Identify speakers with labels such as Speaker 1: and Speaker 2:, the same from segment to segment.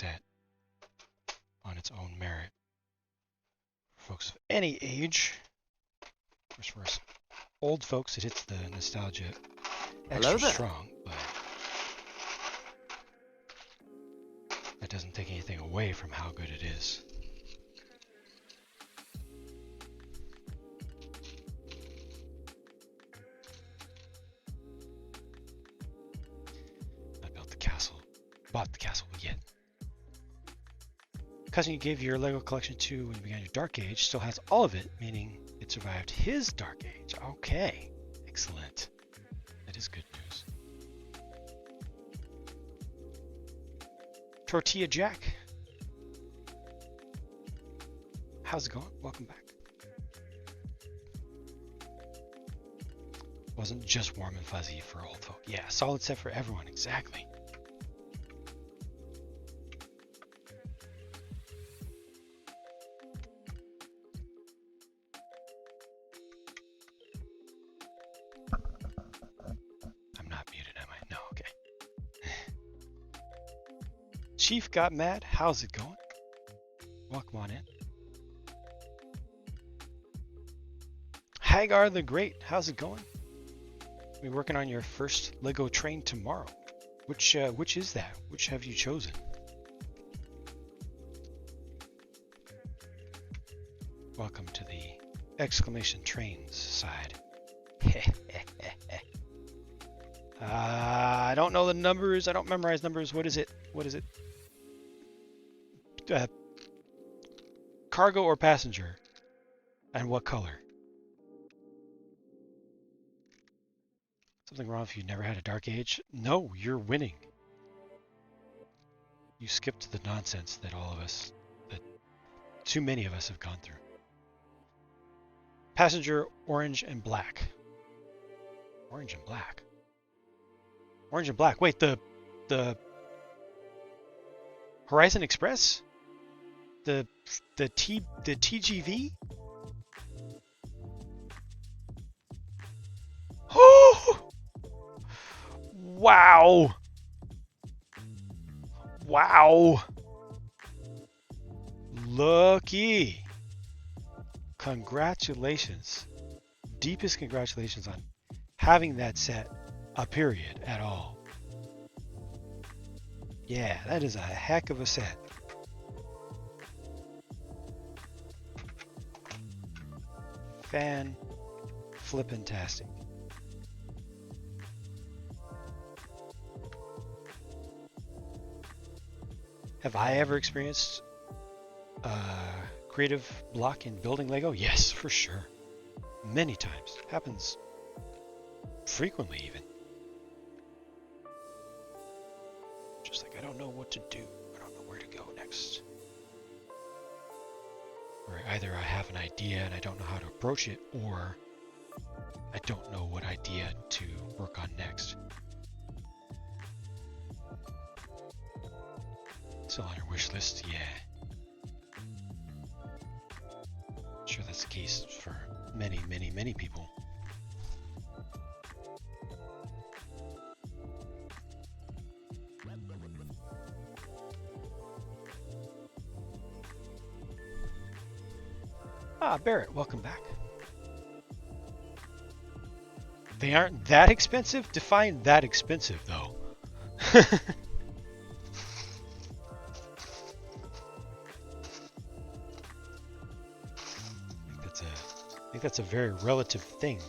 Speaker 1: set on its own merit. For folks of any age, of course, for us old folks, it hits the nostalgia extra strong, but that doesn't take anything away from how good it is. I built the castle, bought the castle yet. Cousin you gave your LEGO collection to when you began your Dark Age still has all of it, meaning it survived his Dark Age. Okay, excellent. That is good news. Tortilla Jack. How's it going? Welcome back. Wasn't just warm and fuzzy for old folk. Yeah, solid set for everyone, exactly. I'm not muted, am I? No, okay. Chief got mad. How's it going? Welcome on in. Hagar the Great. How's it going? We're working on your first Lego train tomorrow. Which is that? Which have you chosen? Welcome to the exclamation trains side. I don't know the numbers. I don't memorize numbers. What is it? What is it? Cargo or passenger? And what color? Something wrong if you never had a Dark Age? No, you're winning. You skipped the nonsense that all of us, that too many of us have gone through. Passenger, orange and black. Orange and black. Orange and black. Wait, the Horizon Express? The TGV? Oh! Wow. Wow. Lucky. Congratulations. Deepest congratulations on having that set a period at all. Yeah, that is a heck of a set. Fan-flippin-tastic. Have I ever experienced creative block in building Lego? Yes, for sure. Many times. Happens frequently even. Just like I don't know what to do. I don't know where to go next. Or either I have an idea and I don't know how to approach it, or I don't know what idea to work on next. Still on your wish list? Yeah. I'm sure that's the case for many, many, many people. Ah, Barrett, welcome back. They aren't that expensive? Define that expensive, though. I think that's a very relative thing.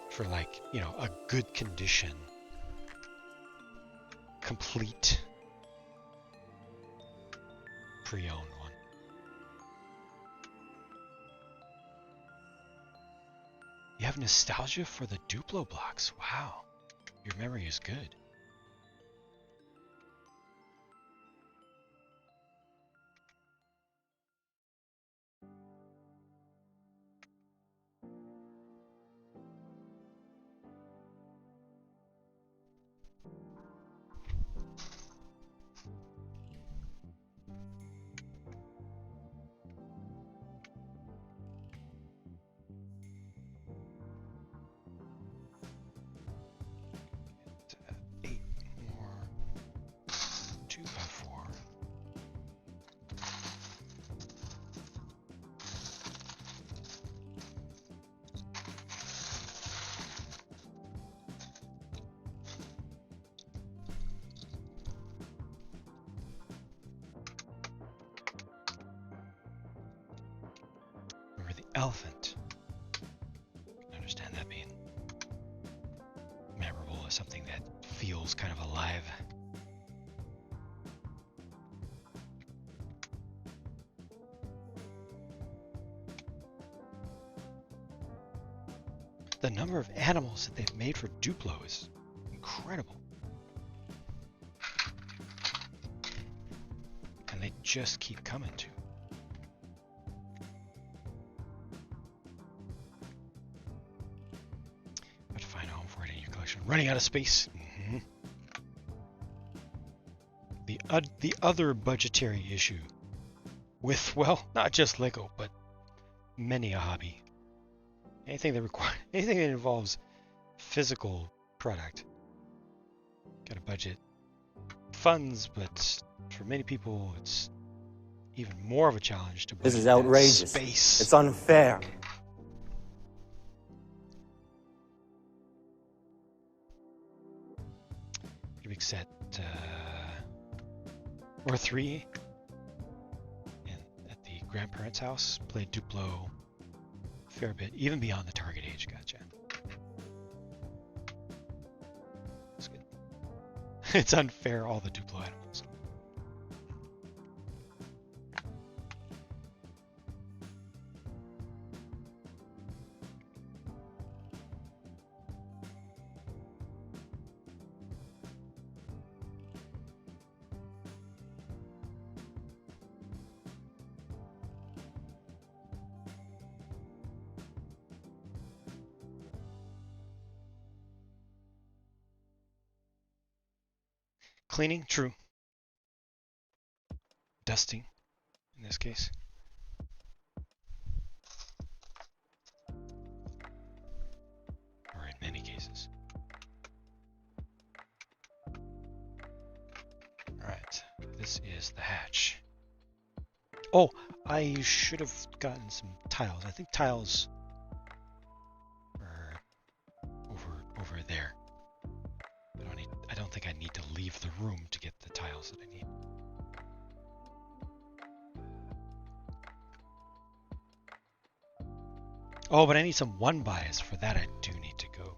Speaker 1: For like, you know, a good condition, complete pre-owned one. You have nostalgia for the Duplo blocks. Wow, your memory is good. elephant. I can understand that being memorable as something that feels kind of alive. The number of animals that they've made for Duplo is incredible. And they just keep coming too. Have to find a home for it in your collection. Running out of space. Mm-hmm. The other budgetary issue with, well, not just Lego, but many a hobby. Anything that involves physical product. Got to budget funds, but for many people, it's even more of a challenge to budget.
Speaker 2: This is outrageous.
Speaker 1: Space.
Speaker 2: It's unfair.
Speaker 1: Pretty big set, or 3 at the grandparents' house. Played Duplo a fair bit, even beyond the target age. Gotcha. That's good. It's unfair, all the Duplo animals. Cleaning, true. Dusting, in this case. Or in many cases. Alright, this is the hatch. Oh, I should have gotten some tiles. I think tiles are over there. I don't think I need to leave the room to get the tiles that I need. Oh, but I need some 1-bys. For that, I do need to go.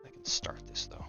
Speaker 1: I can start this, though.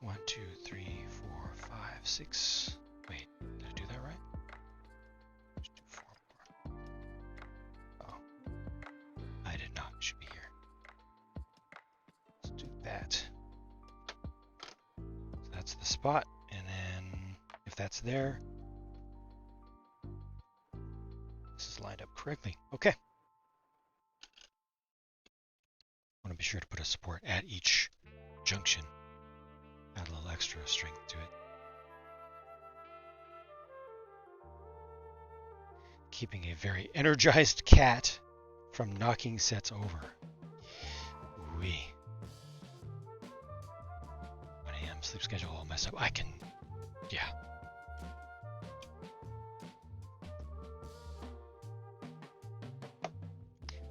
Speaker 1: One, two, three, four, five, six. Wait, did I do that right? Let's do 4 more. Oh, I did not. It should be here. Let's do that. So that's the spot, and then if that's there, this is lined up correctly. Okay. I want to be sure to put a support at each junction. Add a little extra strength to it. Keeping a very energized cat from knocking sets over. Wee. 1 a.m. sleep schedule all messed up. Yeah.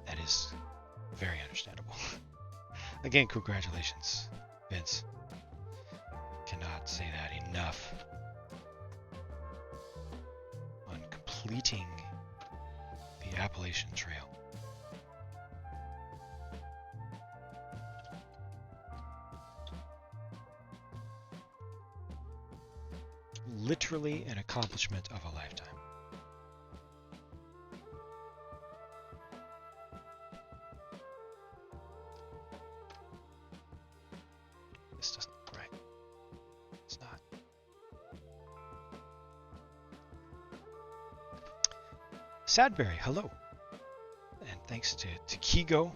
Speaker 1: That is very understandable. Again, congratulations, Vince. Cannot say that enough on completing the Appalachian Trail. Literally an accomplishment of a lifetime. This doesn't look right. It's not. Sadberry, hello. And thanks to Kigo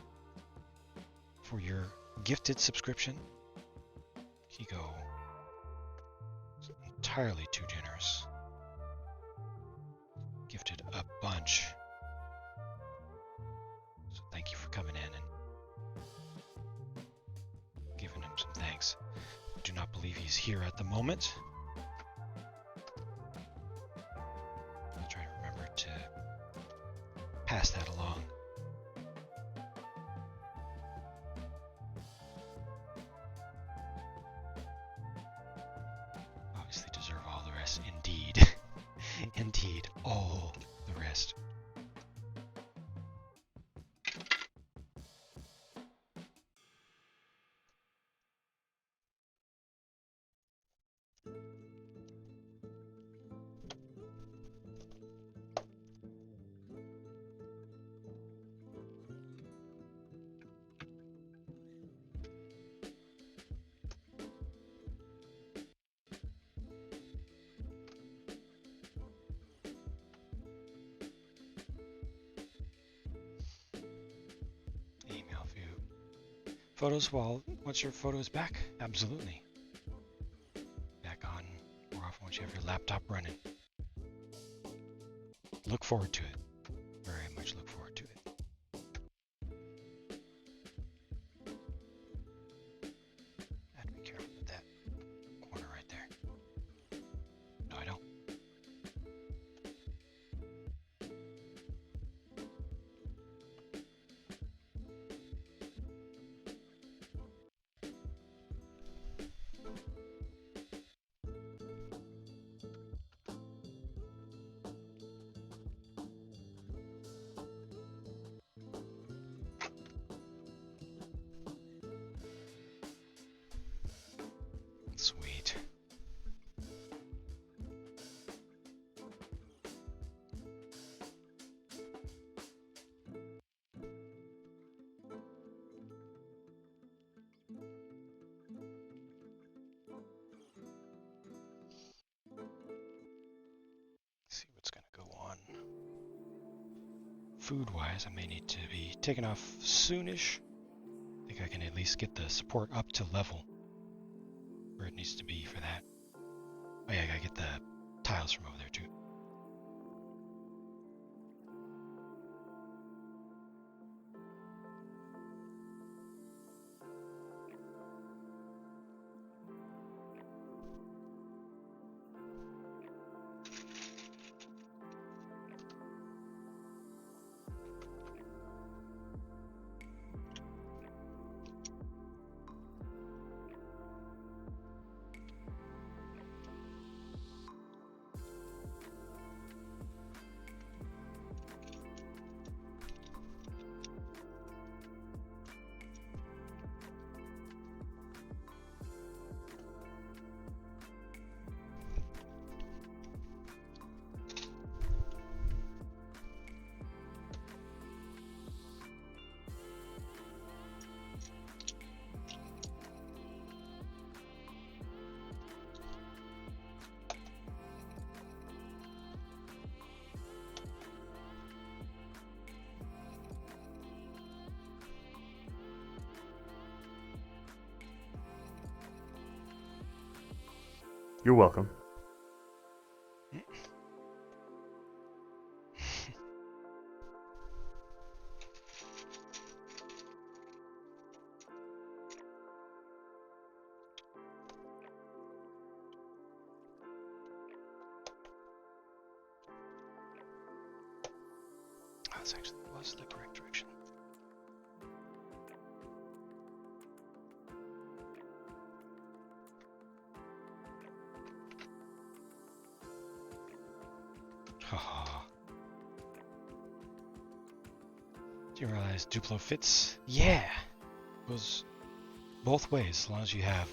Speaker 1: for your gifted subscription. Kigo is entirely too generous. Gift here at the moment. I'll try to remember to pass that along. Obviously deserve all the rest. Indeed. Indeed. All the rest. Photos, well, once your photo is back, absolutely. Back on more often once you have your laptop running. Look forward to it. Very much look forward to it. I have to be careful with that corner right there. No, I don't. Sweet. See what's going to go on. Food-wise, I may need to be taken off soonish. I think I can at least get the support up to level where it needs to be for that. Oh yeah, I gotta get the tiles from over there too.
Speaker 2: You're welcome.
Speaker 1: This actually was the correct direction. Haha. Do you realize Duplo fits? Yeah! Goes both ways as long as you have